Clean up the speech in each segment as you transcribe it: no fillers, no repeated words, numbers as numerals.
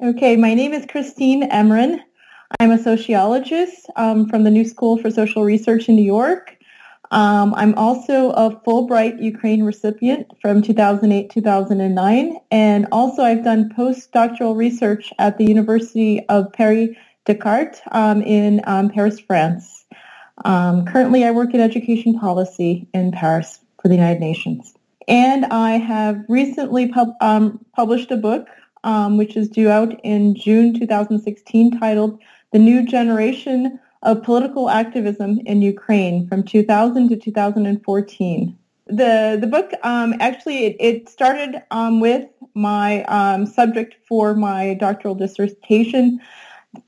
Okay, my name is Christine Emeran. I'm a sociologist from the New School for Social Research in New York. I'm also a Fulbright Ukraine recipient from 2008-2009, and also I've done postdoctoral research at the University of Paris Descartes in Paris, France. Currently, I work in education policy in Paris for the United Nations. And I have recently published a book which is due out in June 2016, titled The New Generation of Political Activism in Ukraine from 2000 to 2014. The book actually it started with my subject for my doctoral dissertation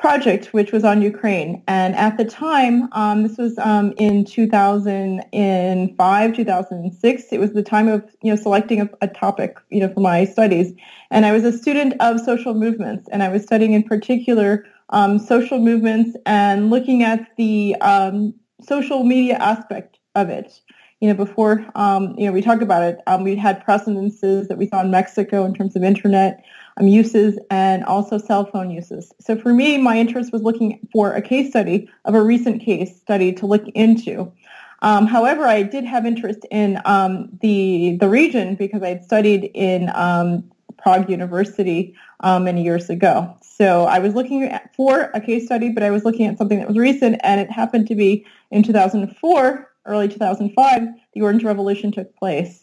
project, which was on Ukraine. And at the time, this was in 2005, 2006, it was the time of, selecting a topic, for my studies. And I was a student of social movements, and I was studying in particular social movements and looking at the social media aspect of it. Before, we talk about it, we had precedences that we saw in Mexico in terms of internet uses and also cell phone uses. So for me, my interest was looking for a case study of a recent case study to look into. However, I did have interest in the region because I had studied in Prague University many years ago. So I was looking for a case study, but I was looking at something that was recent, and it happened to be in 2004, early 2005, the Orange Revolution took place.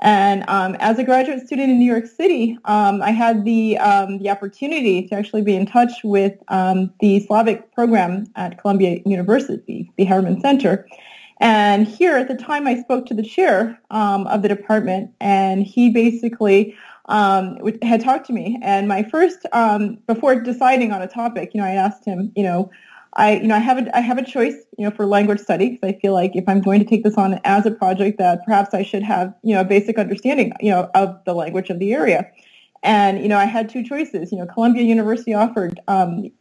And as a graduate student in New York City, I had the opportunity to actually be in touch with the Slavic program at Columbia University, the Harriman Center. And here at the time, I spoke to the chair of the department, and he basically had talked to me. And my first, before deciding on a topic, I asked him, I have a choice, for language study, because I feel like if I'm going to take this on as a project, that perhaps I should have, a basic understanding, of the language of the area. And, I had two choices. Columbia University offered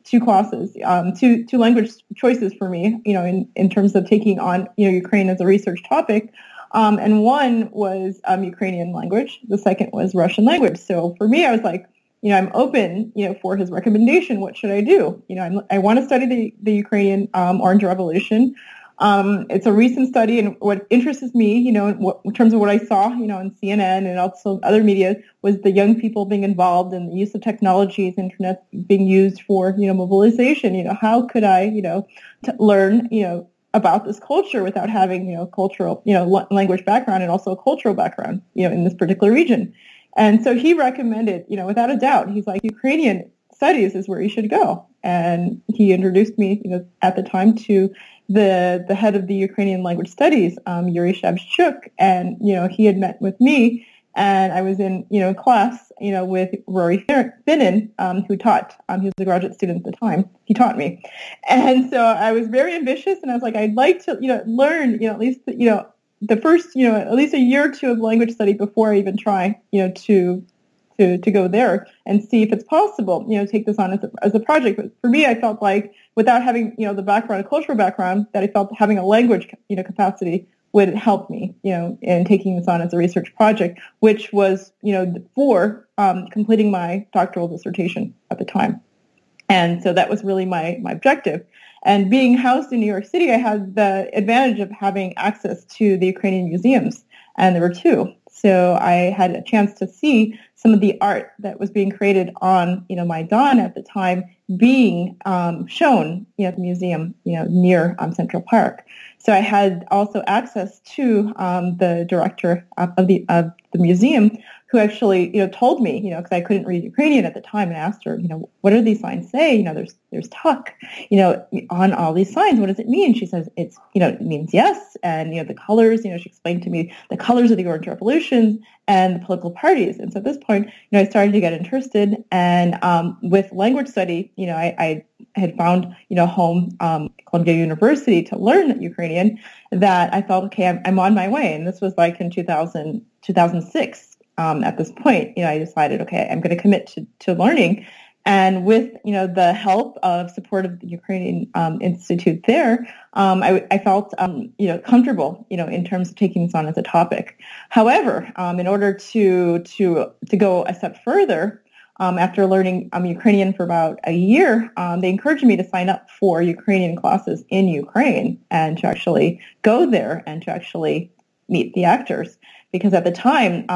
two classes, two language choices for me, in terms of taking on, Ukraine as a research topic. And one was Ukrainian language. The second was Russian language. So for me, I was like, I'm open, for his recommendation. What should I do? I want to study the Ukrainian Orange Revolution. It's a recent study, and what interests me, in terms of what I saw, on CNN and also other media, was the young people being involved and the use of technologies, internet being used for, mobilization. How could I, learn, about this culture without having, cultural, language background and also a cultural background, in this particular region. And so he recommended, without a doubt, he's like, Ukrainian studies is where you should go. And he introduced me, at the time to the head of the Ukrainian language studies, Yuri Shabchuk. And, he had met with me, and I was in, class, with Rory Finnan, who taught. He was a graduate student at the time. He taught me. And so I was very ambitious, and I was like, I'd like to, learn, at least, the first, at least a year or two of language study before I even try, to go there and see if it's possible, take this on as a project. But for me, I felt like without having, the background, a cultural background, that I felt having a language, capacity would help me, in taking this on as a research project, which was, for completing my doctoral dissertation at the time. And so that was really my objective. And being housed in New York City, I had the advantage of having access to the Ukrainian museums, and there were two. So I had a chance to see some of the art that was being created on, Maidan at the time being shown, at the museum, near Central Park. So I had also access to the director of the museum, who actually, told me, because I couldn't read Ukrainian at the time, and I asked her, what do these signs say? There's tuck, on all these signs. What does it mean? She says it means yes. And, the colors, she explained to me the colors of the Orange Revolution and the political parties. And so at this point, I started to get interested. And with language study, I had found, home, Columbia University to learn Ukrainian, that I felt, okay, I'm on my way. And this was like in 2006. At this point, I decided, okay, I'm going to commit to learning. And with, the help of support of the Ukrainian Institute there, I felt, comfortable, in terms of taking this on as a topic. However, in order to go a step further, after learning Ukrainian for about a year, they encouraged me to sign up for Ukrainian classes in Ukraine and to actually go there and to actually meet the actors. Because at the time,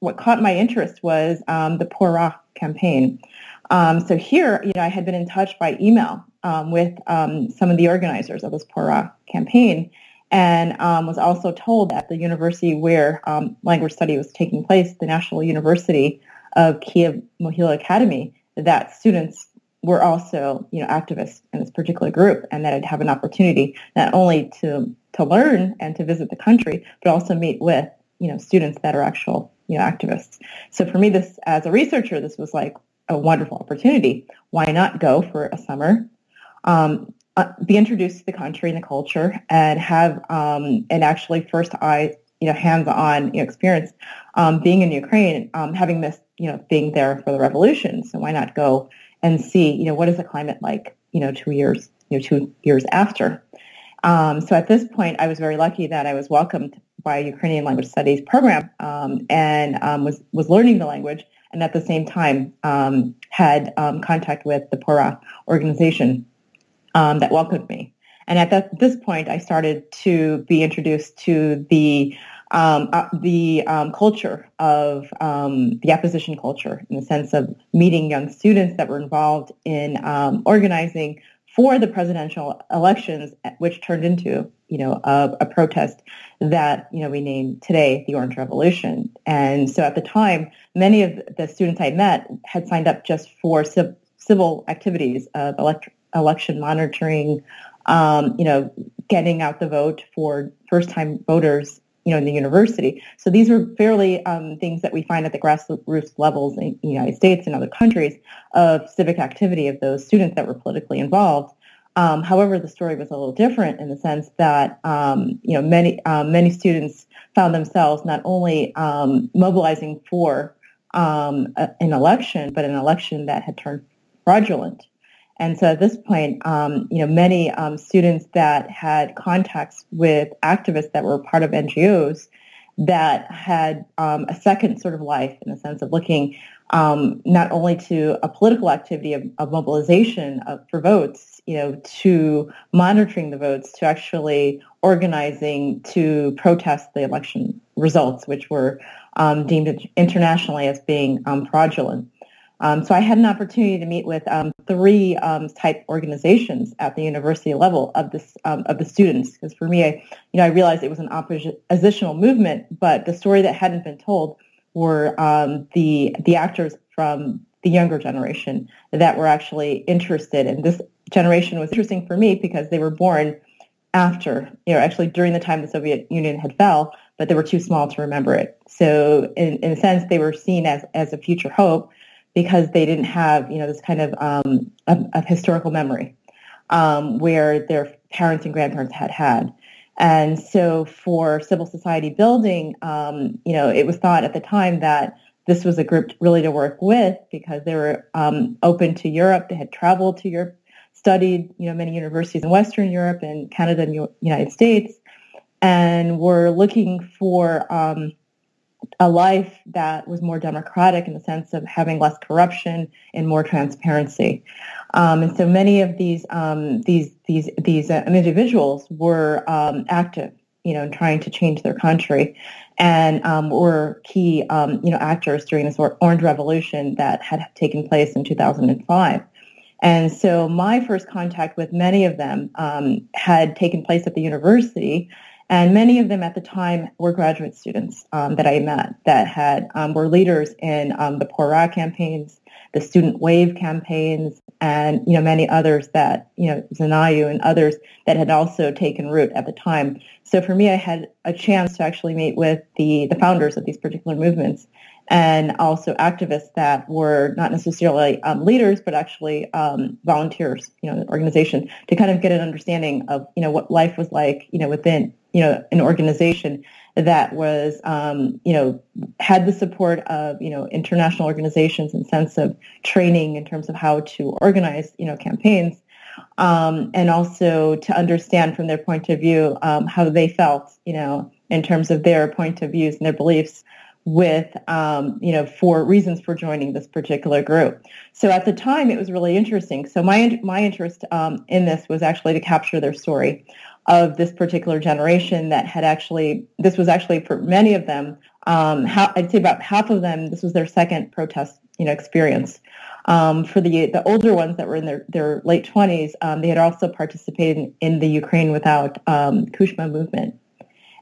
what caught my interest was the Pora campaign. So here, I had been in touch by email with some of the organizers of this Pora campaign, and was also told at the university where language study was taking place, the National University of Kiev Mohyla Academy, that students were also, activists in this particular group, and that I'd have an opportunity not only to learn and to visit the country, but also meet with, students that are actual, activists. So for me, this, as a researcher, this was like a wonderful opportunity. Why not go for a summer, be introduced to the country and the culture, and have an actually first eye, hands-on experience being in Ukraine, having missed, being there for the revolution. So why not go and see, what is the climate like, 2 years, 2 years after. So at this point, I was very lucky that I was welcomed by a Ukrainian language studies program, and was learning the language, and at the same time had contact with the Pora organization that welcomed me. And at this point, I started to be introduced to the culture of the opposition culture, in the sense of meeting young students that were involved in organizing for the presidential elections, which turned into, a protest that, we name today the Orange Revolution. And so at the time, many of the students I met had signed up just for civil activities of election monitoring, getting out the vote for first-time voters, in the university. So these were fairly things that we find at the grassroots levels in the United States and other countries of civic activity of those students that were politically involved. However, the story was a little different in the sense that, many students found themselves not only mobilizing for an election, but an election that had turned fraudulent. And so at this point, many students that had contacts with activists that were part of NGOs that had a second sort of life, in the sense of looking not only to a political activity of mobilization for votes, to monitoring the votes, to actually organizing to protest the election results, which were deemed internationally as being fraudulent. So I had an opportunity to meet with 3 type organizations at the university level of the students. Because for me, I realized it was an oppositional movement, but the story that hadn't been told were the actors from the younger generation that were actually interested. And this generation was interesting for me because they were born after, actually during the time the Soviet Union had fell, but they were too small to remember it. So in a sense, they were seen as a future hope, because they didn't have, this kind of historical memory where their parents and grandparents had. And so for civil society building, it was thought at the time that this was a group really to work with, because they were open to Europe. They had traveled to Europe, studied, many universities in Western Europe and Canada and United States, and were looking for a life that was more democratic, in the sense of having less corruption and more transparency. And so many of these individuals were active, in trying to change their country, and were key, actors during this Orange Revolution that had taken place in 2005. And so my first contact with many of them had taken place at the university. And many of them at the time were graduate students that I met that were leaders in the Pora campaigns, the Student Wave campaigns, and many others that Zanayu and others that had also taken root at the time. So for me, I had a chance to actually meet with the founders of these particular movements, and also activists that were not necessarily leaders, but actually volunteers, in the organization, to kind of get an understanding of what life was like, within an organization that was, had the support of, international organizations in sense of training in terms of how to organize, campaigns, and also to understand from their point of view how they felt, in terms of their point of views and their beliefs with, for reasons for joining this particular group. So at the time, it was really interesting. So my interest in this was actually to capture their story of this particular generation that had this was actually for many of them, I'd say about half of them, this was their second protest, experience. For the older ones that were in their late 20s, they had also participated in the Ukraine Without Kushma movement.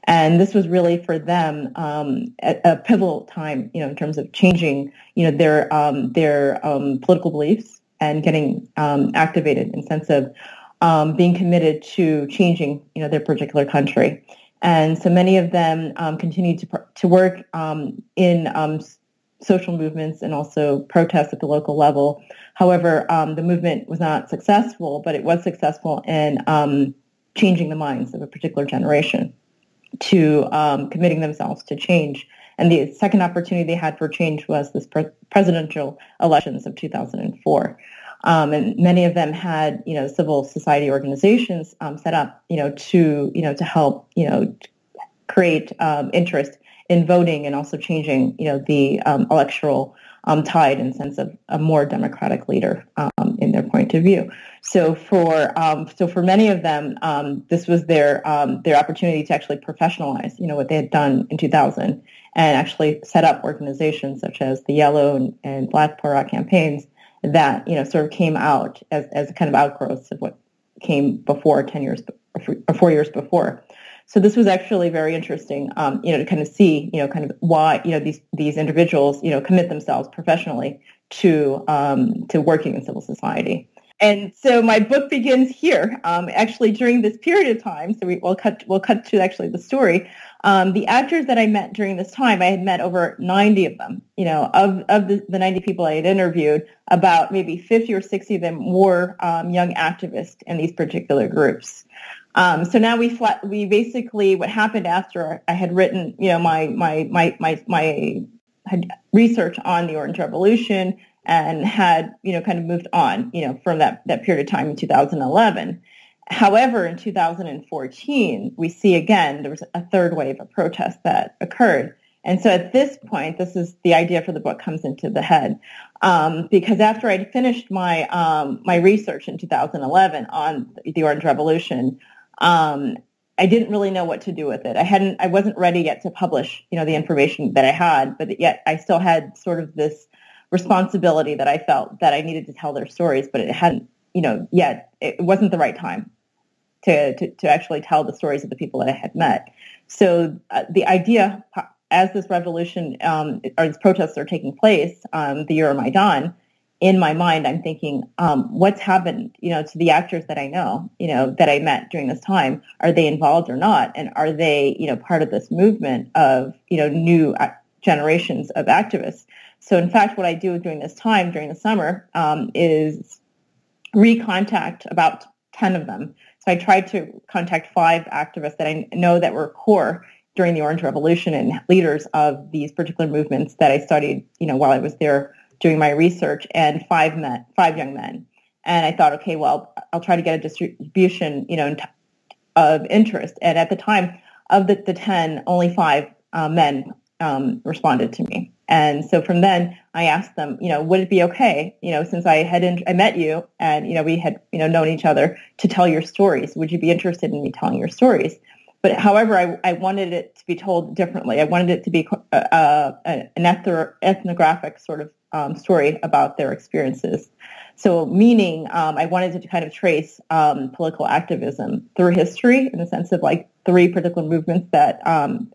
And this was really for them a pivotal time, in terms of changing, their political beliefs and getting activated in the sense of being committed to changing, their particular country. And so many of them continued to work in social movements and also protests at the local level. However, the movement was not successful, but it was successful in changing the minds of a particular generation to committing themselves to change. And the second opportunity they had for change was this presidential elections of 2004. And many of them had, civil society organizations set up, to help, create interest in voting and also changing, the electoral tide in the sense of a more democratic leader in their point of view. So for many of them, this was their opportunity to actually professionalize, what they had done in 2000 and actually set up organizations such as the Yellow and Black Power campaigns that, sort of came out as kind of outgrowths of what came before 10 years or 4 years before. So this was actually very interesting, to kind of see, kind of why, these individuals, commit themselves professionally to working in civil society. And so my book begins here, actually during this period of time. So we'll cut to actually the story. The actors that I met during this time, I had met over 90 of them. Of the 90 people I had interviewed, about maybe 50 or 60 of them were young activists in these particular groups. So now we basically, what happened after I had written, my research on the Orange Revolution and had, kind of moved on, from that period of time in 2011. However, in 2014, we see again, there was a third wave of protests that occurred. And so at this point, this is the idea for the book comes into the head. Because after I'd finished my research in 2011 on the Orange Revolution, I didn't really know what to do with it. I wasn't ready yet to publish, the information that I had, but yet I still had sort of this responsibility that I felt that I needed to tell their stories, but it hadn't, yet it wasn't the right time to actually tell the stories of the people that I had met. So the idea, as this revolution or these protests are taking place, the Euromaidan, in my mind, I'm thinking, what's happened, to the actors that I know, that I met during this time? Are they involved or not? And are they, part of this movement of, new generations of activists? So in fact, what I do during this time, during the summer, is recontact about 10 of them. So I tried to contact 5 activists that I know that were core during the Orange Revolution and leaders of these particular movements that I studied, while I was there doing my research, and 5 young men. And I thought, okay, well, I'll try to get a distribution, of interest. And at the time of the 10, only 5 men responded to me. And so from then I asked them, would it be okay, since I met you and, we had, known each other, to tell your stories? Would you be interested in me telling your stories? But however, I wanted it to be told differently. I wanted it to be an ethnographic sort of story about their experiences. So meaning I wanted to kind of trace political activism through history in the sense of like 3 particular movements that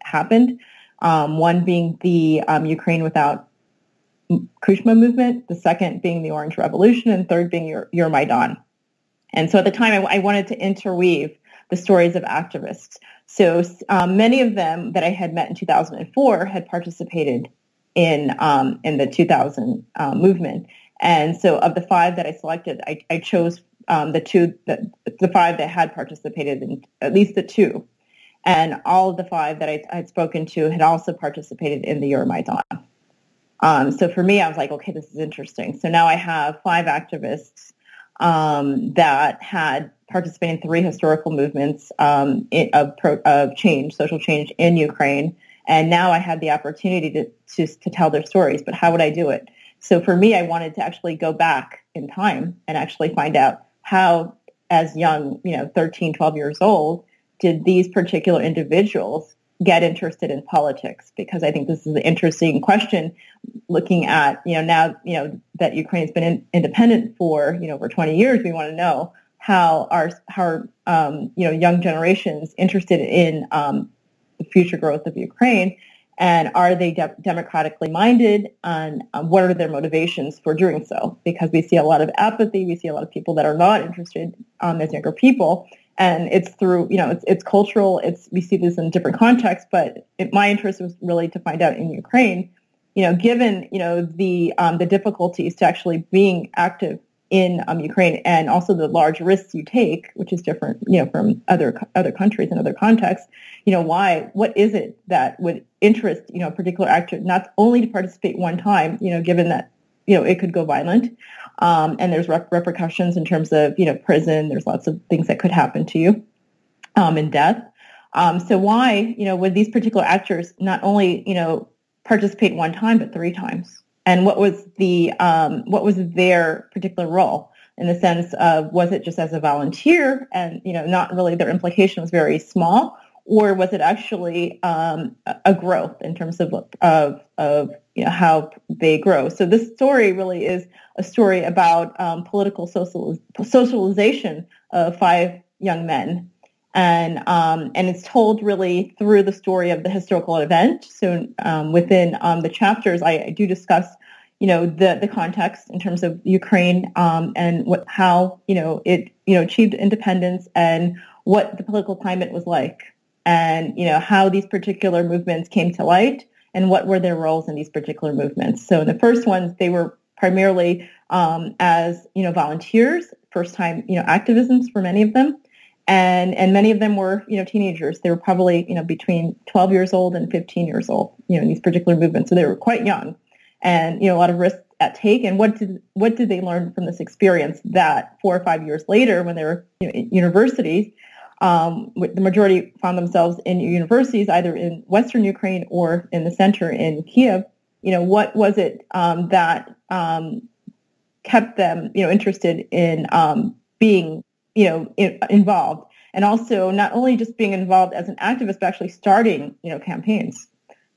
happened. One being the Ukraine Without Kushma movement, the second being the Orange Revolution, and third being Euromaidan. And so at the time, I wanted to interweave the stories of activists. So many of them that I had met in 2004 had participated in the 2000 movement. And so of the 5 that I selected, I chose the 5 that had participated in at least the 2. And all of the 5 that I had spoken to had also participated in the Euromaidan. So for me, I was like, okay, this is interesting. So now I have 5 activists that had participated in 3 historical movements of change, social change in Ukraine, And now I had the opportunity to tell their stories, but how would I do it? So for me, I wanted to actually go back in time and actually find out how, as young, 13, 12 years old, did these particular individuals get interested in politics? Because I think this is an interesting question looking at, now, that Ukraine has been independent for, over 20 years, we want to know how our young generations interested in the future growth of Ukraine, and are they democratically minded, and what are their motivations for doing so? Because we see a lot of apathy, we see a lot of people that are not interested as younger people, and it's through, it's cultural, we see this in different contexts, but my interest was really to find out in Ukraine, given, the difficulties to actually being active in Ukraine, and also the large risks you take, which is different, from other countries and other contexts. What is it that would interest, a particular actor not only to participate one time, given that, it could go violent, and there's repercussions in terms of, prison. There's lots of things that could happen to you, and death. So why, would these particular actors not only, participate one time, but three times? And what was their particular role, in the sense of, was it just as a volunteer, and not really, their implication was very small, or was it actually a growth in terms of how they grow? So this story really is a story about political socialization of 5 young men. And it's told really through the story of the historical event. So within the chapters, I do discuss, the context in terms of Ukraine, and how it achieved independence, and what the political climate was like, and how these particular movements came to light, and what were their roles in these particular movements. So in the first ones, they were primarily as volunteers, first time activisms for many of them. And many of them were, teenagers. They were probably, between 12 years old and 15 years old, in these particular movements. So they were quite young, and, a lot of risks at take. And what did they learn from this experience that 4 or 5 years later, when they were in universities, the majority found themselves in universities, either in Western Ukraine or in the center in Kiev. What was it that kept them, interested in being involved, and also not only just being involved as an activist, but actually starting, campaigns.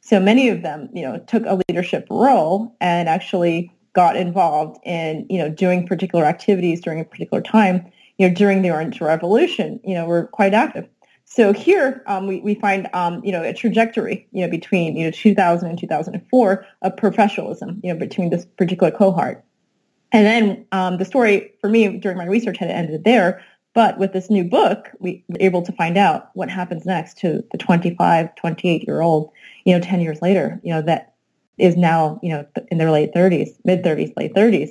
So many of them, took a leadership role and actually got involved in, doing particular activities during a particular time, during the Orange Revolution, were quite active. So here we find, a trajectory, between, 2000 and 2004 of professionalism, between this particular cohort. And then the story for me during my research had ended there. But with this new book, we were able to find out what happens next to the 25, 28-year-old, 10 years later, that is now, in their late 30s, mid-30s, late 30s.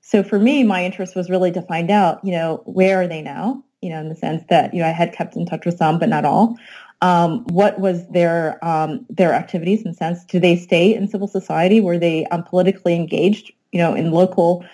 So for me, my interest was really to find out, where are they now, in the sense that, I had kept in touch with some, but not all. What was their activities, in the sense, do they stay in civil society? Were they politically engaged, in local,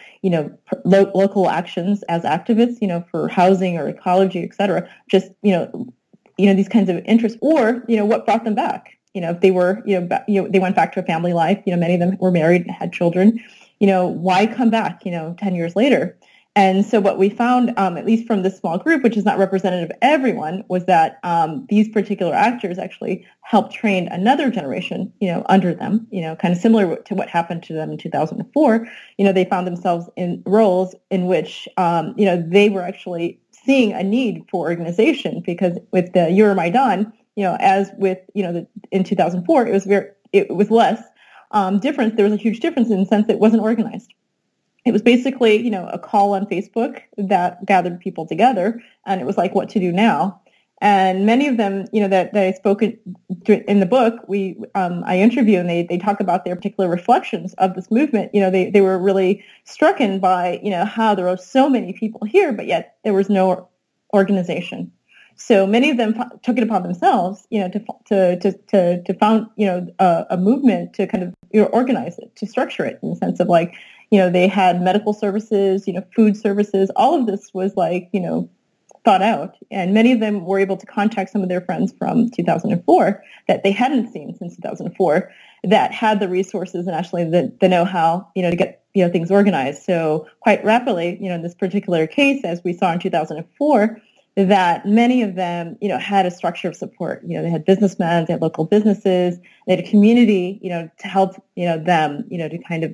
local actions as activists, for housing or ecology, et cetera? Just, these kinds of interests, or, what brought them back? If they were, they went back to a family life, many of them were married and had children, why come back, 10 years later? And so what we found, at least from this small group, which is not representative of everyone, was that these particular actors actually helped train another generation, under them, kind of similar to what happened to them in 2004. They found themselves in roles in which, they were actually seeing a need for organization, because with the Euromaidan, as with, in 2004, it was less difference. There was a huge difference in the sense that it wasn't organized. It was basically, a call on Facebook that gathered people together, and it was like, what to do now? And many of them, that I spoke in the book, I interview, and they talk about their particular reflections of this movement. They were really strucken by, how there were so many people here, but yet there was no organization. So many of them took it upon themselves, to found, a movement to kind of, organize it, to structure it, in the sense of like, they had medical services, food services. All of this was like, thought out, and many of them were able to contact some of their friends from 2004 that they hadn't seen since 2004 that had the resources and actually the know-how, to get, things organized. So quite rapidly, in this particular case, as we saw in 2004, that many of them, had a structure of support. They had businessmen, they had local businesses, they had a community, to help, them, to kind of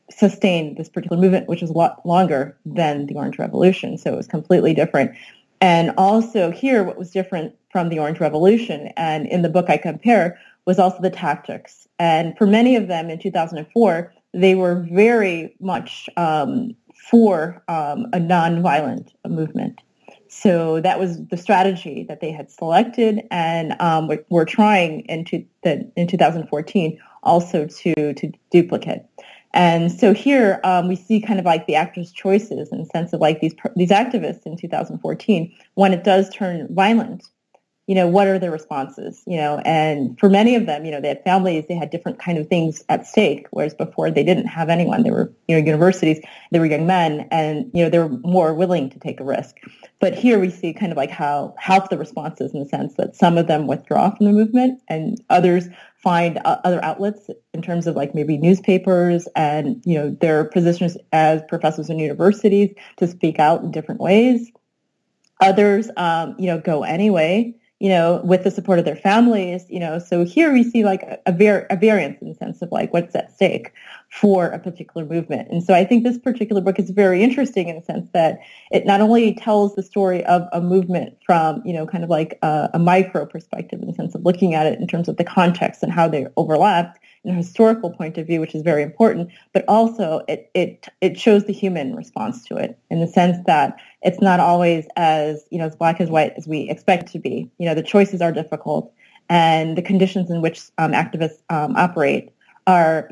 sustain this particular movement, which was a lot longer than the Orange Revolution. So it was completely different. And also here, what was different from the Orange Revolution, and in the book I compare, was also the tactics. And for many of them in 2004, they were very much for a nonviolent movement. So that was the strategy that they had selected, and were trying in 2014 also to duplicate. And so here we see kind of like the actors' choices in the sense of like these activists in 2014, when it does turn violent, what are their responses? And for many of them, they had families, they had different kind of things at stake, whereas before they didn't have anyone. They were, universities, they were young men, and, they were more willing to take a risk. But here we see kind of like how the responses in the sense that some of them withdraw from the movement and others find other outlets in terms of like maybe newspapers and, their positions as professors in universities to speak out in different ways. Others, go anyway, with the support of their families, so here we see like a variance in the sense of like what's at stake for a particular movement. And so I think this particular book is very interesting in the sense that it not only tells the story of a movement from, kind of like a micro perspective in the sense of looking at it in terms of the context and how they overlapped in a historical point of view, which is very important, but also it shows the human response to it in the sense that it's not always as, as black as white as we expect it to be. The choices are difficult, and the conditions in which activists operate are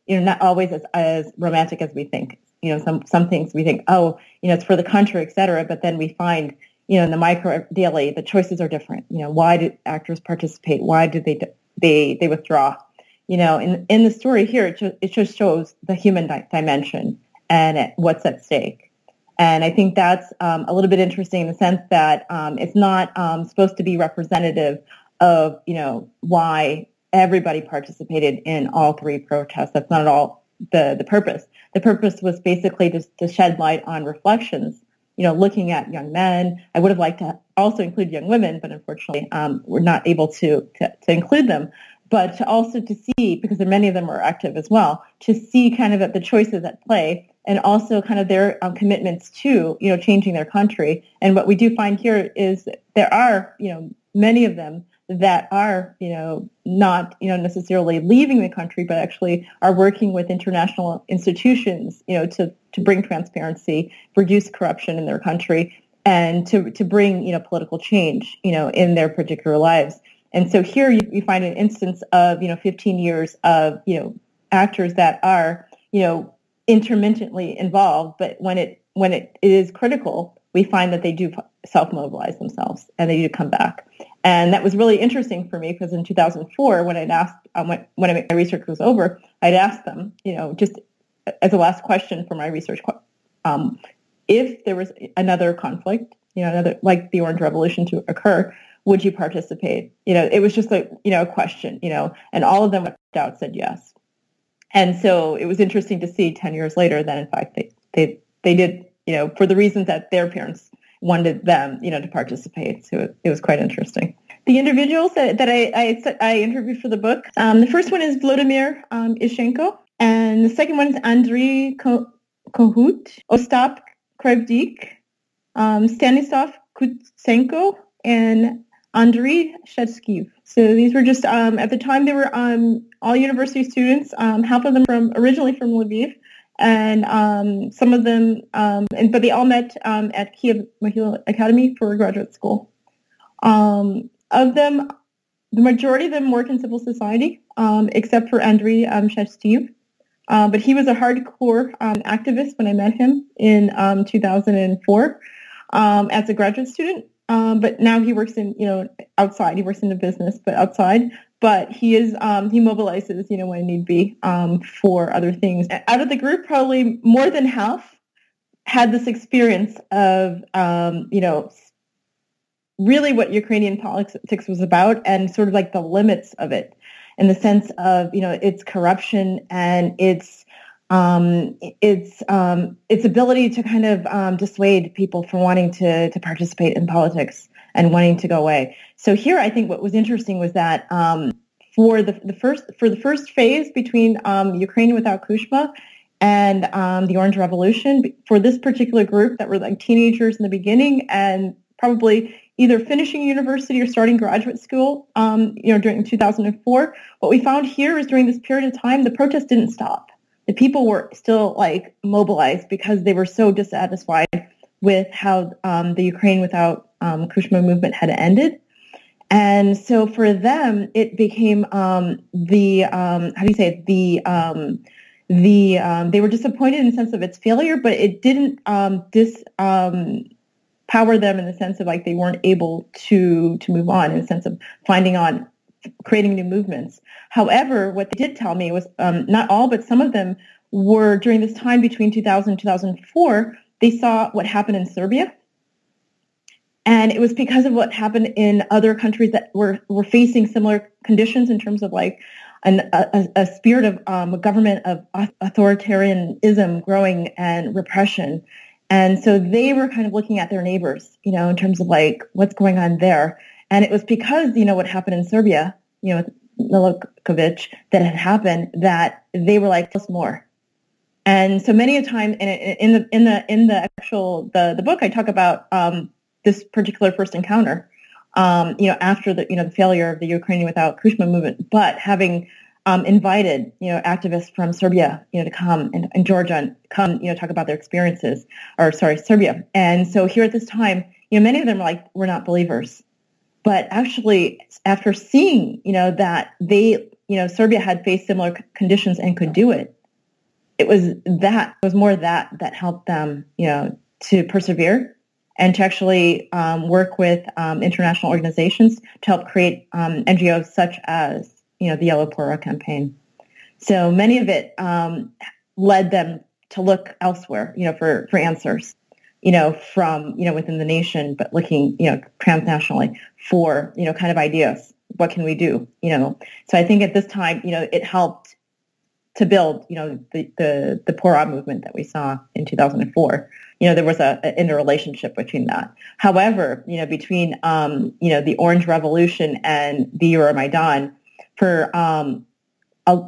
not always as romantic as we think. Some things we think, it's for the country, et cetera, but then we find, in the micro daily, the choices are different. Why do actors participate? Why do they withdraw? In the story here, it just shows the human dimension and what's at stake. And I think that's a little bit interesting in the sense that it's not supposed to be representative of, why everybody participated in all three protests. That's not at all the purpose. The purpose was basically to shed light on reflections, looking at young men. I would have liked to also include young women, but unfortunately we're not able to include them. But to also to see, because many of them are active as well, to see kind of the choices at play and also kind of their commitments to, changing their country. And what we do find here is that there are, many of them that are, not, necessarily leaving the country, but actually are working with international institutions, to bring transparency, reduce corruption in their country, and to bring, political change, in their particular lives. And so here you find an instance of, 15 years of, actors that are, intermittently involved, but when it is critical, we find that they do self-mobilize themselves and they do come back. And that was really interesting for me because in 2004, when I'd asked, when my research was over, I'd asked them, just as a last question for my research, if there was another conflict, another like the Orange Revolution to occur, would you participate? It was just like, a question, and all of them without doubt said yes. And so it was interesting to see 10 years later that in fact they did, for the reasons that their parents wanted them, to participate. So it was quite interesting. The individuals that I interviewed for the book, the first one is Vladimir Ishchenko, and the second one is Andriy Kohut, Ostap Kravdik, Stanislav Kutsenko, and Andriy Shevsky. So these were just, at the time, they were all university students, half of them originally from Lviv, and some of them, but they all met at Kiev Mohila Academy for graduate school. Of them, the majority of them work in civil society, except for Andriy Shevsky. But he was a hardcore activist when I met him in 2004 as a graduate student. But now he works in, outside. He works in the business, but outside. But he is, he mobilizes, when need be, for other things. Out of the group, probably more than half had this experience of, really what Ukrainian politics was about, and sort of like the limits of it, in the sense of, its corruption and its ability to kind of dissuade people from wanting to participate in politics and wanting to go away. So here, I think what was interesting was that for the first phase between Ukraine without Kuchma and the Orange Revolution, for this particular group that were like teenagers in the beginning and probably either finishing university or starting graduate school, during 2004, what we found here is during this period of time, the protest didn't stop. The people were still like mobilized because they were so dissatisfied with how the Ukraine without Kuchma movement had ended. And so for them, it became they were disappointed in the sense of its failure, but it didn't power them in the sense of like they weren't able to move on, in the sense of creating new movements. However, what they did tell me was not all, but some of them were during this time between 2000 and 2004, they saw what happened in Serbia. And it was because of what happened in other countries that were facing similar conditions in terms of like a spirit of a government of authoritarianism growing and repression. And so they were kind of looking at their neighbors, in terms of like what's going on there. And it was because, what happened in Serbia, with Milosevic, that had happened, that they were like, plus more. And so many a time in the actual book, I talk about this particular first encounter, after the failure of the Ukrainian without Kuchma movement, but having invited, activists from Serbia, to come and Georgia and come, talk about their experiences, Serbia. And so here at this time, many of them were like, we're not believers. But actually, after seeing, that Serbia had faced similar conditions and could do it, it was more that helped them, to persevere and to actually work with international organizations to help create NGOs such as, the Yellow Pora campaign. So many of it led them to look elsewhere, for answers, from, within the nation, but looking, transnationally for, kind of ideas. What can we do? So I think at this time, it helped to build, the Pora movement that we saw in 2004. There was an interrelationship between that. However, between, the Orange Revolution and the Euromaidan, for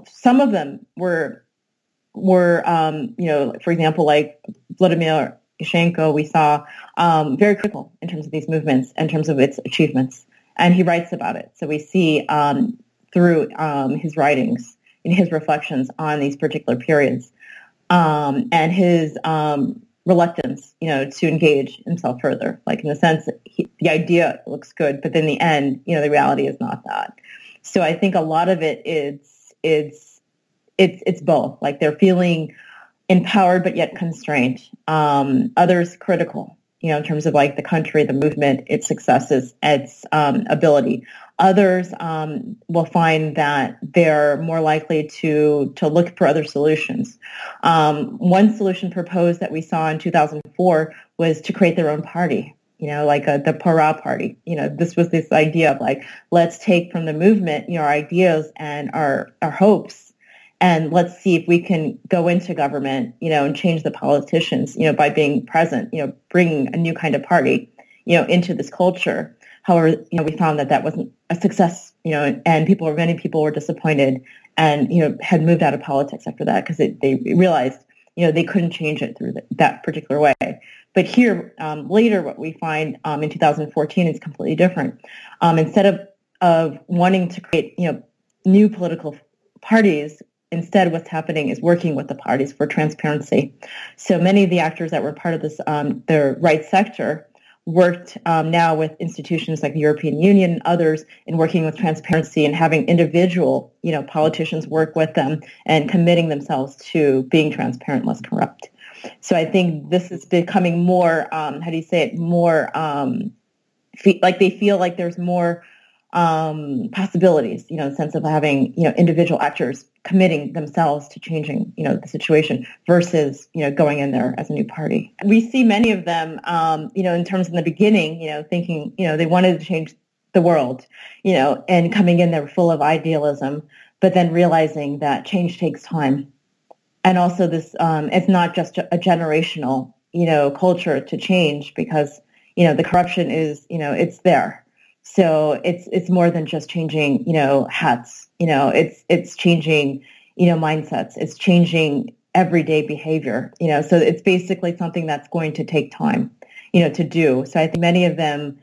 some of them were for example, like Vladimir Yushchenko, we saw very critical in terms of these movements, in terms of its achievements, and he writes about it. So we see through his writings and his reflections on these particular periods, and his reluctance, to engage himself further, like in the sense that the idea looks good, but in the end, the reality is not that. So I think a lot of it it's both. Like they're feeling empowered but yet constrained. Others critical, in terms of like the country, the movement, its successes, its ability. Others will find that they're more likely to look for other solutions. One solution proposed that we saw in 2004 was to create their own party. Like the Pora party. This was this idea of like, let's take from the movement, our ideas and our hopes, and let's see if we can go into government, and change the politicians, by being present, bringing a new kind of party, into this culture. However, we found that wasn't a success, and many people were disappointed and, had moved out of politics after that because they realized, they couldn't change it through that particular way. But here, later, what we find in 2014 is completely different. Instead of wanting to create, new political parties, instead what's happening is working with the parties for transparency. So many of the actors that were part of this, the right sector, worked now with institutions like the European Union and others in working with transparency and having individual, politicians work with them and committing themselves to being transparent, less corrupt. So I think this is becoming more, more, like they feel like there's more possibilities, in the sense of having, individual actors committing themselves to changing, the situation versus, going in there as a new party. We see many of them, in terms in the beginning, thinking, they wanted to change the world, and coming in there full of idealism, but then realizing that change takes time. And also this, it's not just a generational, culture to change because, the corruption is, it's there. So it's more than just changing, hats, it's changing, mindsets. It's changing everyday behavior, so it's basically something that's going to take time, to do. So I think many of them,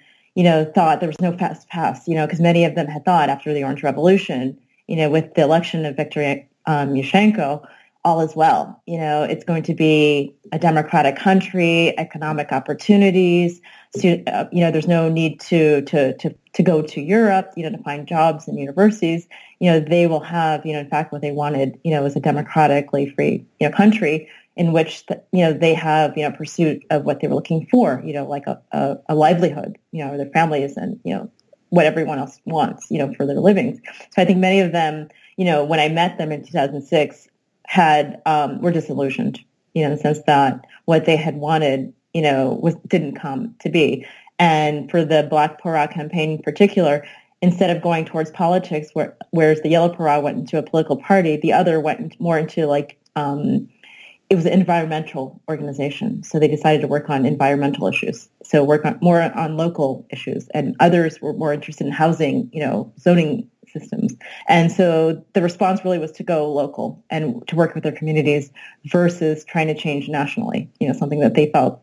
thought there was no fast pass, because many of them had thought after the Orange Revolution, with the election of Viktor Yushchenko, all is well. It's going to be a democratic country, economic opportunities. So, there's no need to go to Europe, to find jobs in universities. They will have, in fact, what they wanted, was a democratically free, country in which, they have, pursuit of what they were looking for, like a livelihood, or their families and, what everyone else wants, for their livings. So I think many of them, when I met them in 2006, were disillusioned, in the sense that what they had wanted, didn't come to be. And for the Black Poorah campaign in particular, instead of going towards politics, whereas the Yellow Poorah went into a political party, the other went more into it was an environmental organization. So they decided to work on environmental issues. So work more on local issues, and others were more interested in housing, zoning systems. And so the response really was to go local and to work with their communities versus trying to change nationally, something that they felt,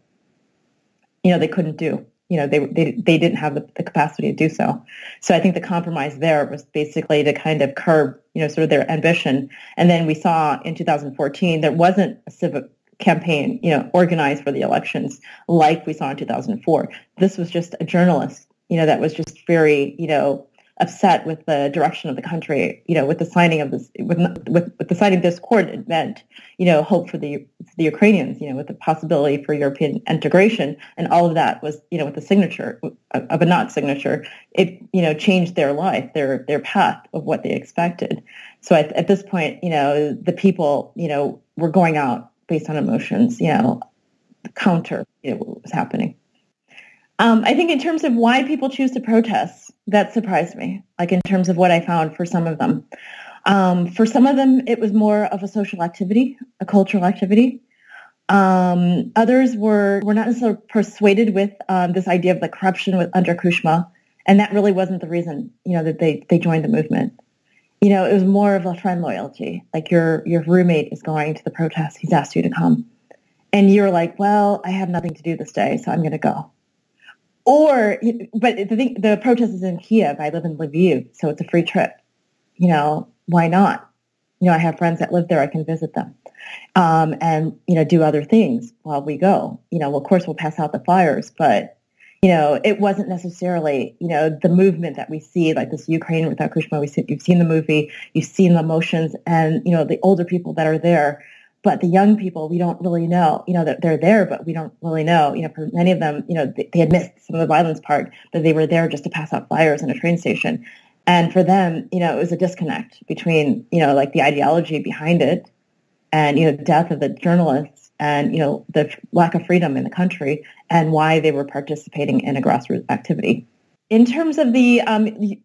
they couldn't do. They didn't have the capacity to do so. So I think the compromise there was basically to kind of curb, sort of their ambition. And then we saw in 2014, there wasn't a civic campaign, organized for the elections like we saw in 2004. This was just a journalist, that was just very, upset with the direction of the country, with the signing of this, with the signing of this accord, it meant, hope for the Ukrainians, with the possibility for European integration, and all of that was, with the signature of a not signature, it, changed their life, their path of what they expected. So at this point, the people, were going out based on emotions, counter, what was happening. I think in terms of why people choose to protest, that surprised me, like in terms of what I found for some of them. For some of them, it was more of a social activity, a cultural activity. Others were not necessarily persuaded with this idea of the corruption under Kushma, and that really wasn't the reason, that they joined the movement. It was more of a friend loyalty, like your roommate is going to the protest, he's asked you to come. And you're like, well, I have nothing to do this day, so I'm going to go. But the protest is in Kiev. I live in Lviv, so it's a free trip. Why not? I have friends that live there. I can visit them, and do other things while we go. Of course, we'll pass out the flyers, but it wasn't necessarily the movement that we see, like this Ukraine without Kushma. You've seen the movie, you've seen the emotions, and the older people that are there. But the young people, we don't really know, that they're there, but we don't really know. For many of them, they had missed some of the violence part, that they were there just to pass out flyers in a train station. And for them, it was a disconnect between, like the ideology behind it and, the death of the journalists and, the lack of freedom in the country and why they were participating in a grassroots activity. In terms of the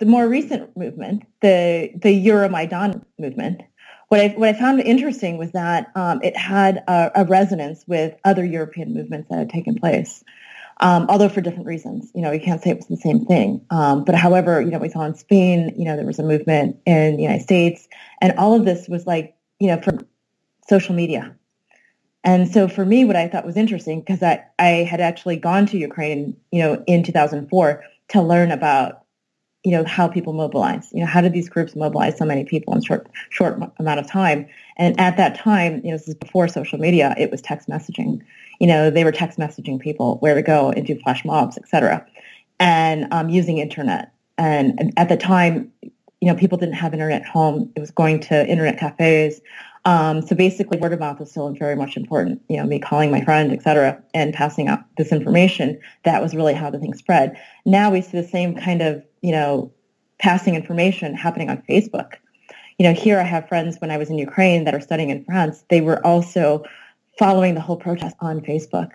more recent movement, the Euromaidan movement, what I found interesting was that it had a resonance with other European movements that had taken place, although for different reasons. You can't say it was the same thing. But however, we saw in Spain, there was a movement in the United States, and all of this was like, from social media. And so for me, what I thought was interesting, because I had actually gone to Ukraine, in 2004 to learn about how people mobilize, how did these groups mobilize so many people in short amount of time? And at that time, this is before social media, it was text messaging. They were text messaging people where to go and do flash mobs, et cetera, and using internet. And at the time, people didn't have internet at home. It was going to internet cafes. So basically, word of mouth is still very much important. Me calling my friend, et cetera, and passing out this information. That was really how the thing spread. Now we see the same kind of, passing information happening on Facebook. Here I have friends when I was in Ukraine that are studying in France. They were also following the whole protest on Facebook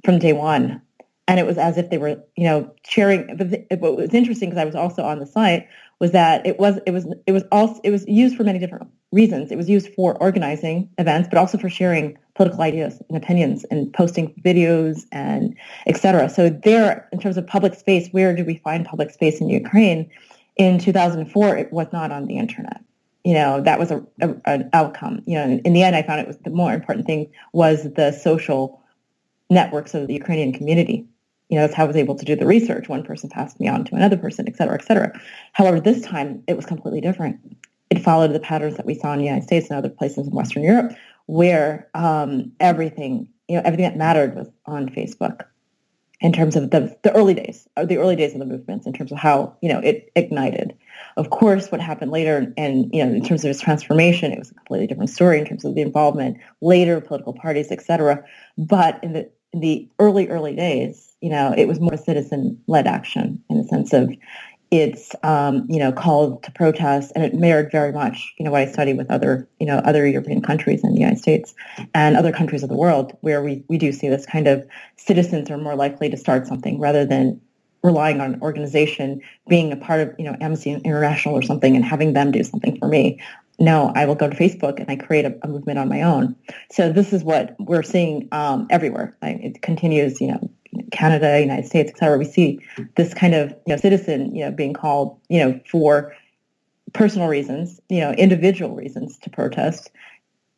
from day one. And it was as if they were, sharing. But what was interesting, because I was also on the site, was that it was used for many different reasons. It was used for organizing events, but also for sharing political ideas and opinions and posting videos and et cetera. So there, in terms of public space, where do we find public space in Ukraine? In 2004, it was not on the internet. That was an outcome. In the end, I found it was the more important thing was the social networks of the Ukrainian community. That's how I was able to do the research. One person passed me on to another person, et cetera, et cetera. However, this time it was completely different. It followed the patterns that we saw in the United States and other places in Western Europe, where everything that mattered was on Facebook. In terms of the early days of the movements, in terms of how it ignited. Of course, what happened later, and in terms of its transformation, it was a completely different story in terms of the involvement later, political parties, et cetera. But in the early days, it was more citizen-led action in the sense of it's called to protest, and it mirrored very much what I studied with other European countries and the United States and other countries of the world, where we do see this kind of citizens are more likely to start something rather than relying on an organization being a part of Amnesty International or something and having them do something for me. No, I will go to Facebook and I create a movement on my own. So this is what we're seeing everywhere. It continues, Canada, United States, et cetera. We see this kind of citizen, being called, for personal reasons, individual reasons to protest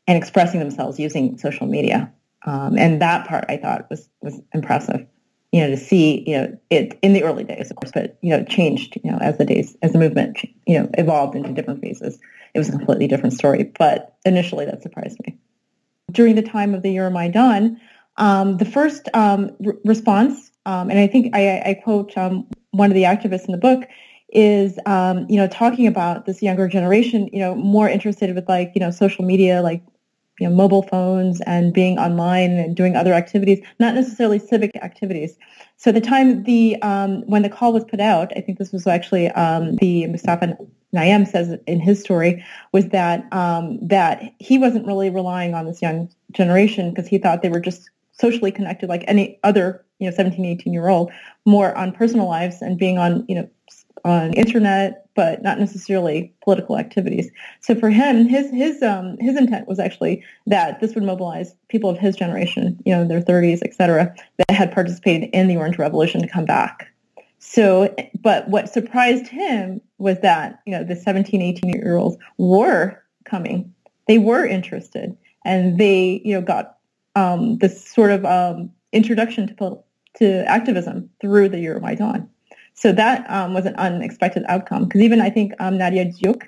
and expressing themselves using social media. And that part I thought was impressive, to see, it in the early days, of course, but, changed, as the movement, evolved into different phases. It was a completely different story, but initially that surprised me. During the time of the Euromaidan, the first response, and I think I quote one of the activists in the book, is talking about this younger generation, more interested with social media, mobile phones and being online and doing other activities, not necessarily civic activities. So the time when the call was put out, I think this was actually the Mustafa Naim says in his story, was that he wasn't really relying on this young generation because he thought they were just socially connected like any other 17, 18-year-old, more on personal lives and being on internet, but not necessarily political activities. So for him, his intent was actually that this would mobilize people of his generation, in their 30s, et cetera, that had participated in the Orange Revolution to come back. So, but what surprised him was that, the 17, 18-year-olds were coming. They were interested, and they, got this sort of introduction to activism through the Euromaidan. So that was an unexpected outcome, because even I think Nadia Diuk,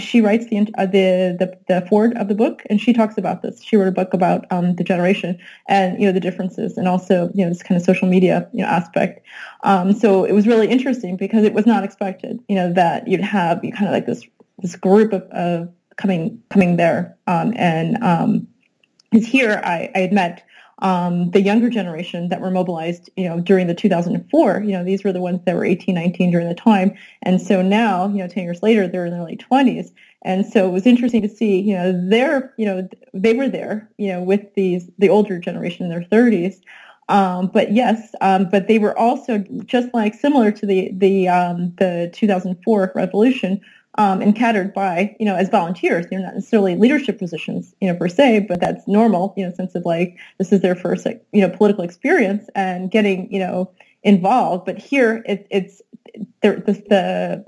she writes the foreword of the book, and she talks about this. She wrote a book about the generation and the differences, and also this kind of social media aspect. So it was really interesting because it was not expected, that you'd have kind of like this group of coming there, and is here I had met the younger generation that were mobilized, during the 2004, these were the ones that were 18, 19 during the time. And so now, 10 years later, they're in their late 20s. And so it was interesting to see, they were there, with the older generation in their 30s. But they were also just similar to the 2004 revolution, encountered by, as volunteers. They're not necessarily leadership positions, per se, but that's normal, sense of this is their first, political experience and getting, involved. But here it's the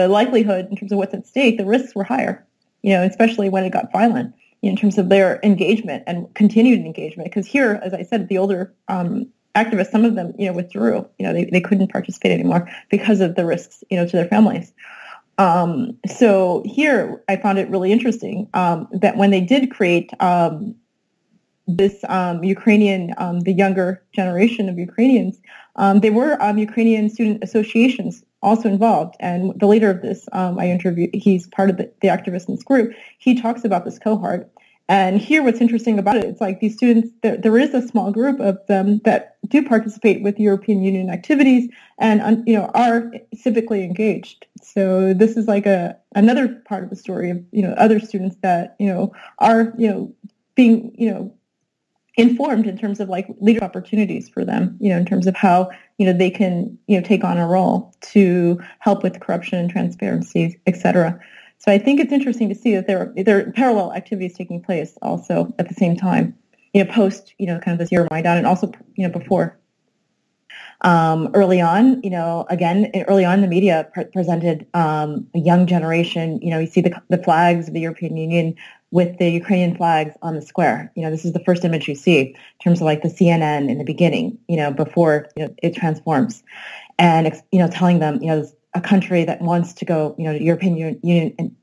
likelihood in terms of what's at stake, the risks were higher, especially when it got violent, in terms of their engagement and continued engagement. Because here, as I said, the older activists, some of them, withdrew, they couldn't participate anymore because of the risks, to their families. So here I found it really interesting that when they did create this Ukrainian, the younger generation of Ukrainians, there were Ukrainian student associations also involved. And the leader of this, I interviewed, he's part of the activists in this group. He talks about this cohort. And here, what's interesting about it, it's like these students, there is a small group of them that do participate with European Union activities and, are civically engaged. So this is like another part of the story of, other students that, are, being, informed in terms of like leadership opportunities for them, in terms of how, they can, take on a role to help with corruption and transparency, et cetera. So I think it's interesting to see that there are parallel activities taking place also at the same time, post, kind of this year Maidan and also, before. Early on, early on the media presented a young generation, you see the flags of the European Union with the Ukrainian flags on the square. This is the first image you see in terms of like the CNN in the beginning, before it transforms. And, telling them, a country that wants to go, to European Union,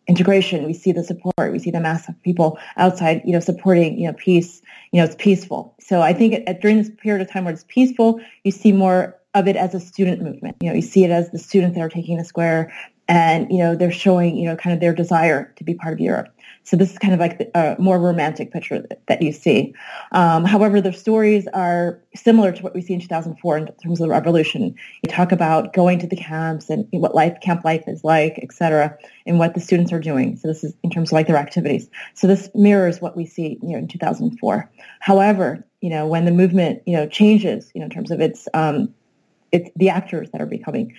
integration. We see the support. We see the mass of people outside, supporting, peace. It's peaceful. So I think during this period of time where it's peaceful, you see more of it as a student movement. You see it as the students that are taking the square and, they're showing, kind of their desire to be part of Europe. So this is kind of like a more romantic picture that you see. However, the stories are similar to what we see in 2004 in terms of the revolution. You talk about going to the camps and what camp life is like, et cetera, and what the students are doing. So this is in terms of like their activities. So this mirrors what we see, in 2004. However, when the movement, changes, in terms of it's the actors that are becoming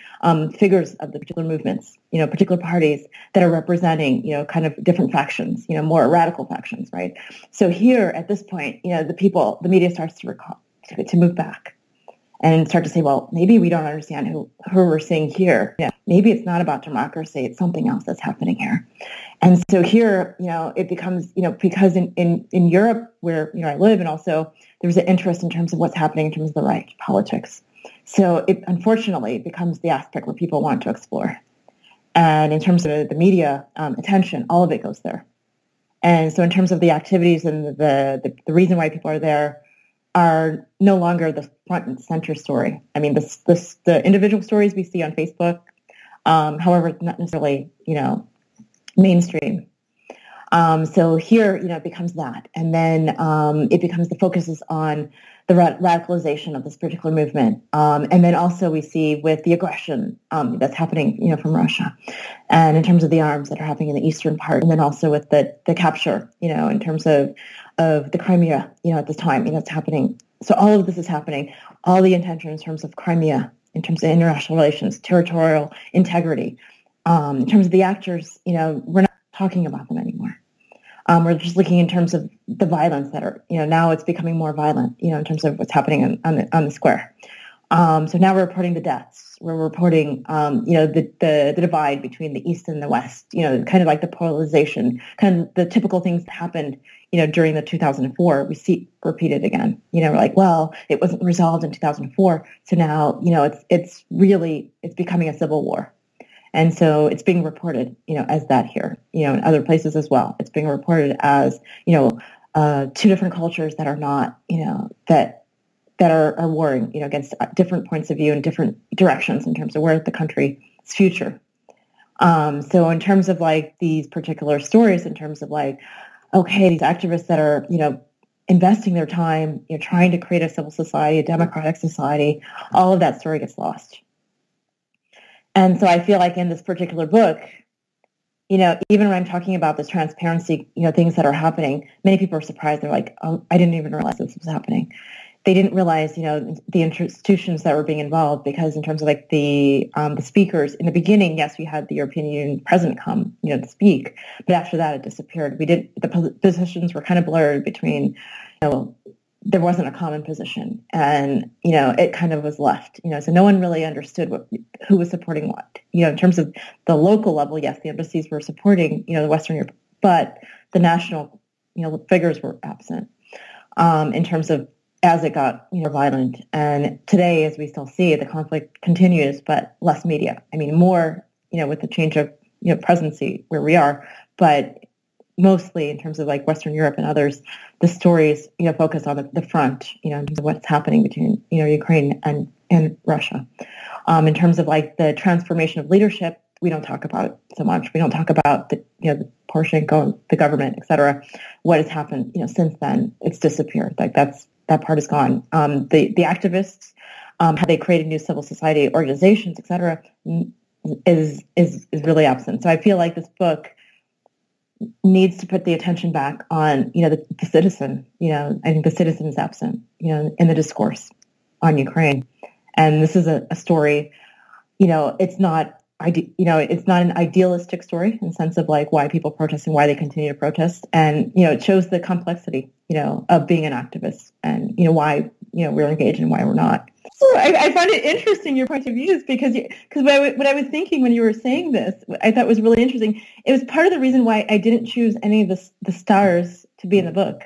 figures of the particular movements, particular parties that are representing, kind of different factions, more radical factions, right? So here at this point, the media starts to move back and start to say, well, maybe we don't understand who we're seeing here. Maybe it's not about democracy. It's something else that's happening here. And so here, it becomes, because in Europe where, I live, and also there's an interest in terms of what's happening in terms of the right politics. So it unfortunately becomes the aspect where people want to explore. And in terms of the media attention, all of it goes there. And so in terms of the activities and the reason why people are there are no longer the front and center story. I mean, the individual stories we see on Facebook, however, not necessarily, mainstream. So here, it becomes that. And then it becomes the focus is on the radicalization of this particular movement. And then also we see with the aggression that's happening, from Russia, and in terms of the arms that are happening in the eastern part, and then also with the capture, in terms of the Crimea, at this time, it's happening. So all of this is happening, all the intention in terms of Crimea, in terms of international relations, territorial integrity, in terms of the actors, we're not talking about them anymore. We're just looking in terms of the violence that are, now it's becoming more violent, in terms of what's happening on the square. So now we're reporting the deaths. We're reporting, the divide between the East and the West, kind of like the polarization, kind of the typical things that happened, during the 2004, we see repeated again. We're like, well, it wasn't resolved in 2004. So now, it's becoming a civil war. And so it's being reported, as that here, in other places as well. It's being reported as, two different cultures that are not, that are warring, against different points of view and different directions in terms of where the country's future. So in terms of like these particular stories, in terms of like, okay, these activists that are, investing their time, trying to create a civil society, a democratic society, all of that story gets lost. And so I feel like in this particular book, even when I'm talking about this transparency, things that are happening, many people are surprised. They're like, oh, I didn't even realize this was happening. They didn't realize, the institutions that were being involved, because in terms of like the speakers in the beginning, yes, we had the European Union president come, to speak, but after that it disappeared. The positions were kind of blurred between, there wasn't a common position, and it kind of was left. So no one really understood who was supporting what. In terms of the local level, yes, the embassies were supporting the Western Europe, but the national figures were absent. In terms of as it got violent, and today, as we still see, the conflict continues, but less media. I mean, more with the change of presidency where we are, but mostly in terms of like Western Europe and others, the stories, focus on the front, in terms of what's happening between, Ukraine and Russia. In terms of like the transformation of leadership, we don't talk about it so much. We don't talk about the Poroshenko, the government, et cetera. What has happened, since then? It's disappeared. Like that part is gone. The activists, how they created new civil society organizations, et cetera, is really absent. So I feel like this book needs to put the attention back on, the citizen. I think the citizen is absent, in the discourse on Ukraine. And this is a story, it's not an idealistic story in the sense of like why people protest and why they continue to protest. And, it shows the complexity, of being an activist and, why, we're engaged and why we're not. So I find it interesting, your point of views, because what I was thinking when you were saying this, I thought was really interesting. It was part of the reason why I didn't choose any of the stars to be in the book.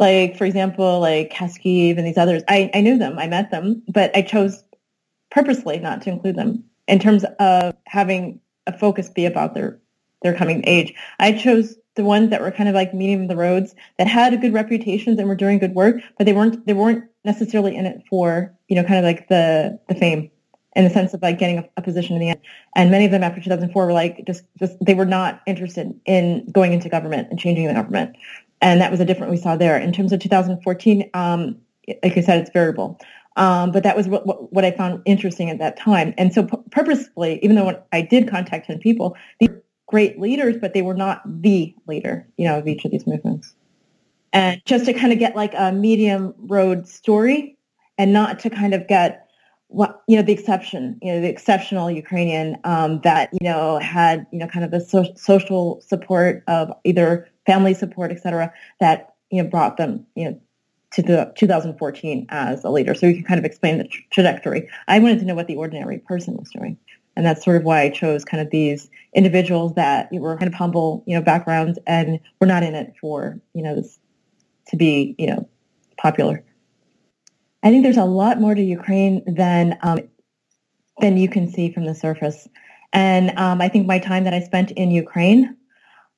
Like, for example, like Kaskiv and these others, I knew them, I met them, but I chose purposely not to include them in terms of having a focus be about their coming of age. I chose the ones that were kind of like medium of the roads, that had a good reputations and were doing good work, but they weren't necessarily in it for, kind of like the fame, in the sense of like getting a position in the end. And many of them after 2004 were like, just they were not interested in going into government and changing the government. And that was a different we saw there. In terms of 2014, like I said, it's variable. But that was what I found interesting at that time. And so purposefully, even though I did contact 10 people, these were great leaders, but they were not the leader, of each of these movements. And just to kind of get like a medium road story and not to kind of get the exception, the exceptional Ukrainian that, had, kind of the social support of either family support, et cetera, that, brought them, to the 2014 as a leader. So we can kind of explain the trajectory. I wanted to know what the ordinary person was doing. And that's sort of why I chose kind of these individuals that were kind of humble, backgrounds, and were not in it for, this to be, popular. I think there's a lot more to Ukraine than you can see from the surface. And I think my time that I spent in Ukraine,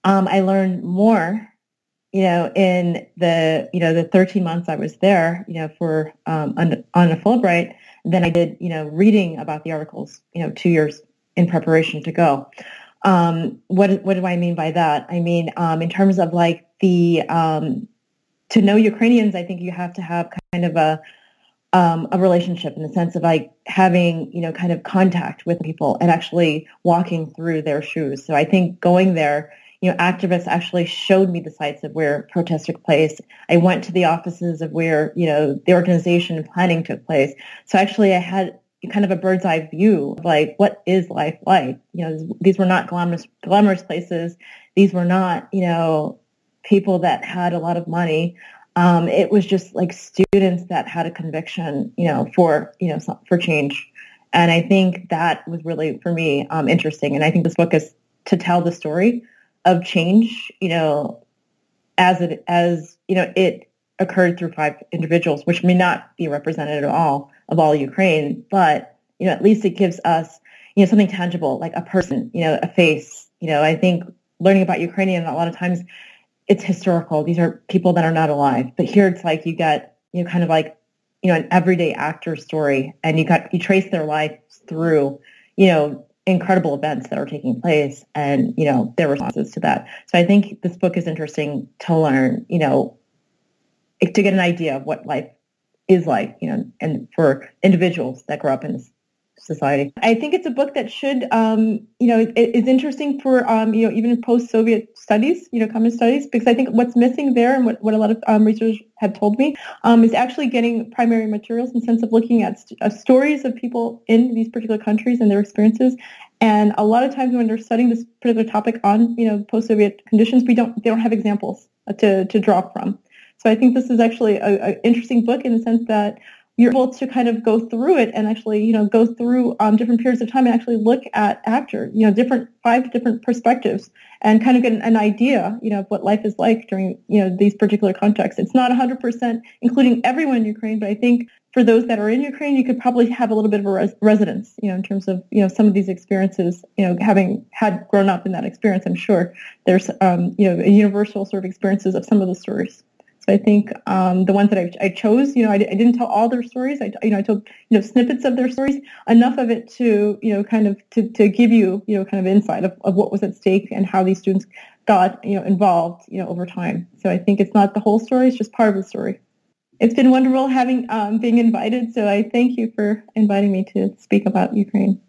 I learned more, in the 13 months I was there, for on a Fulbright than I did, reading about the articles, 2 years in preparation to go. What do I mean by that? I mean, in terms of like to know Ukrainians, I think you have to have kind of a relationship in the sense of like having, kind of contact with people and actually walking through their shoes. So I think going there, activists actually showed me the sites of where protests took place. I went to the offices of where, the organization and planning took place. So actually I had kind of a bird's eye view of like, what is life like? These were not glamorous places. These were not, people that had a lot of money. It was just like students that had a conviction, for change. And I think that was really, for me, interesting. And I think this book is to tell the story of change, as it occurred through 5 individuals, which may not be representative at all of all Ukraine, but, at least it gives us, something tangible, like a person, a face. I think learning about Ukrainian, a lot of times it's historical. These are people that are not alive. But here it's like you get, kind of like, an everyday actor story, and you trace their life through, incredible events that are taking place and, their responses to that. So I think this book is interesting to learn, to get an idea of what life is like, and for individuals that grow up in this society. I think it's a book that should, it is interesting for, even post-Soviet studies, communist studies, because I think what's missing there and what a lot of researchers have told me is actually getting primary materials in the sense of looking at stories of people in these particular countries and their experiences. And a lot of times when they're studying this particular topic on, post-Soviet conditions, they don't have examples to draw from. So I think this is actually an interesting book in the sense that you're able to kind of go through it and actually, go through different periods of time and actually look at actor, 5 different perspectives and kind of get an idea, of what life is like during, these particular contexts. It's not 100% including everyone in Ukraine, but I think for those that are in Ukraine, you could probably have a little bit of a resonance, in terms of, some of these experiences, having had grown up in that experience. I'm sure there's, a universal sort of experiences of some of the stories. So I think the ones that I chose, I didn't tell all their stories. I told snippets of their stories, enough of it to kind of to give you kind of insight of what was at stake and how these students got involved over time. So I think it's not the whole story; it's just part of the story. It's been wonderful having being invited. So I thank you for inviting me to speak about Ukraine.